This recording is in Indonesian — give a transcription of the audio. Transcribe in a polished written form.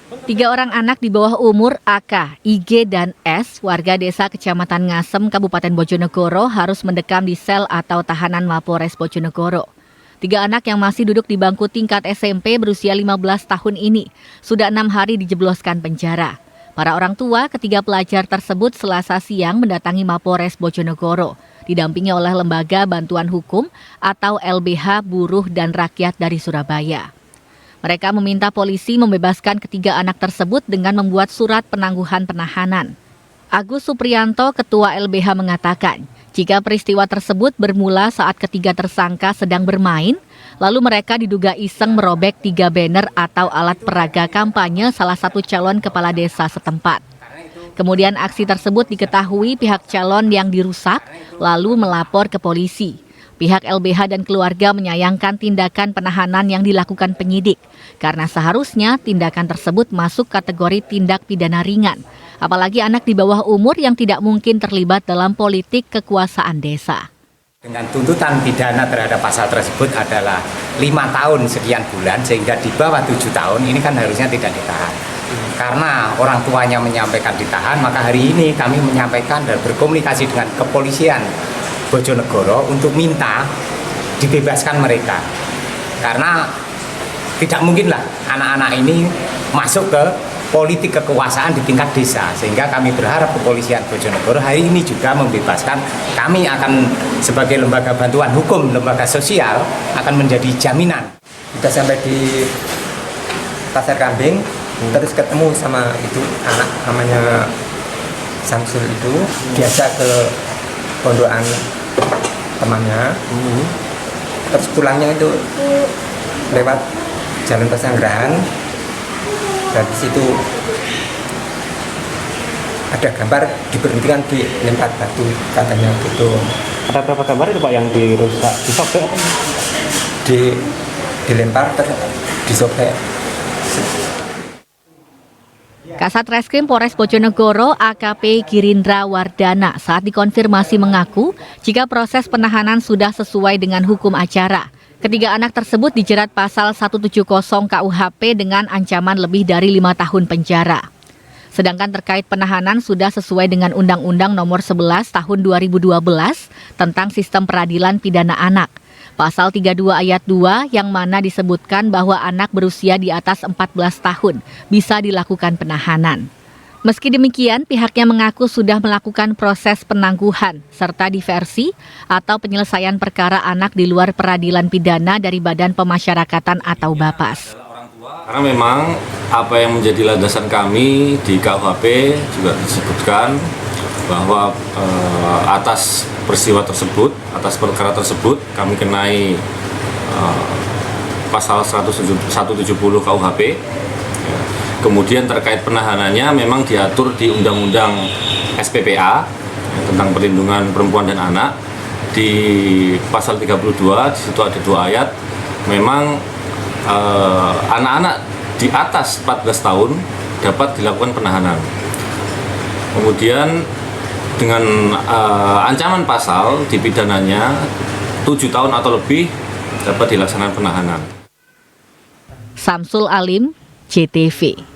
Tiga orang anak di bawah umur AK, IG, dan S, warga desa Kecamatan Ngasem, Kabupaten Bojonegoro harus mendekam di sel atau tahanan Mapolres Bojonegoro. Tiga anak yang masih duduk di bangku tingkat SMP berusia 15 tahun ini sudah 6 hari dijebloskan penjara. Para orang tua ketiga pelajar tersebut Selasa siang mendatangi Mapolres Bojonegoro, didampingi oleh Lembaga Bantuan Hukum atau LBH Buruh dan Rakyat dari Surabaya. Mereka meminta polisi membebaskan ketiga anak tersebut dengan membuat surat penangguhan penahanan. Agus Supriyanto, Ketua LBH mengatakan, jika peristiwa tersebut bermula saat ketiga tersangka sedang bermain, lalu mereka diduga iseng merobek 3 banner atau alat peraga kampanye salah satu calon kepala desa setempat. Kemudian aksi tersebut diketahui pihak calon yang dirusak, lalu melapor ke polisi. Pihak LBH dan keluarga menyayangkan tindakan penahanan yang dilakukan penyidik, karena seharusnya tindakan tersebut masuk kategori tindak pidana ringan, apalagi anak di bawah umur yang tidak mungkin terlibat dalam politik kekuasaan desa. Dengan tuntutan pidana terhadap pasal tersebut adalah 5 tahun sekian bulan, sehingga di bawah 7 tahun ini kan harusnya tidak ditahan. Karena orang tuanya menyampaikan ditahan, maka hari ini kami menyampaikan dan berkomunikasi dengan kepolisian Bojonegoro untuk minta dibebaskan mereka, karena tidak mungkinlah anak-anak ini masuk ke politik kekuasaan di tingkat desa, sehingga kami berharap kepolisian Bojonegoro hari ini juga membebaskan. Kami akan sebagai lembaga bantuan hukum, lembaga sosial akan menjadi jaminan. Kita sampai di Pasar Kambing, terus ketemu sama itu anak namanya Samsul itu, biasa ke pondokan temannya, terus pulangnya itu lewat Jalan Pesanggerahan. Dari situ ada gambar diberhentikan dilempar batu, katanya gitu. Ada berapa gambar itu Pak yang dirusak, disobek apa? Dilempar disobek. Kasat Reskrim Polres Bojonegoro AKP Girindra Wardana saat dikonfirmasi mengaku jika proses penahanan sudah sesuai dengan hukum acara. Ketiga anak tersebut dijerat pasal 170 KUHP dengan ancaman lebih dari 5 tahun penjara. Sedangkan terkait penahanan sudah sesuai dengan Undang-Undang Nomor 11 Tahun 2012 tentang Sistem Peradilan Pidana Anak. Pasal 32 ayat 2 yang mana disebutkan bahwa anak berusia di atas 14 tahun bisa dilakukan penahanan. Meski demikian, pihaknya mengaku sudah melakukan proses penangguhan serta diversi atau penyelesaian perkara anak di luar peradilan pidana dari Badan Pemasyarakatan atau Bapas. Karena memang apa yang menjadi landasan kami di KUHP juga disebutkan bahwa atas peristiwa tersebut, atas perkara tersebut kami kenai pasal 170 KUHP. Kemudian terkait penahanannya memang diatur di Undang-Undang SPPA tentang perlindungan perempuan dan anak. Di pasal 32 di situ ada 2 ayat, memang anak-anak di atas 14 tahun dapat dilakukan penahanan. Kemudian dengan ancaman pasal dipidananya 7 tahun atau lebih dapat dilaksanakan penahanan. Samsul Alim, JTV.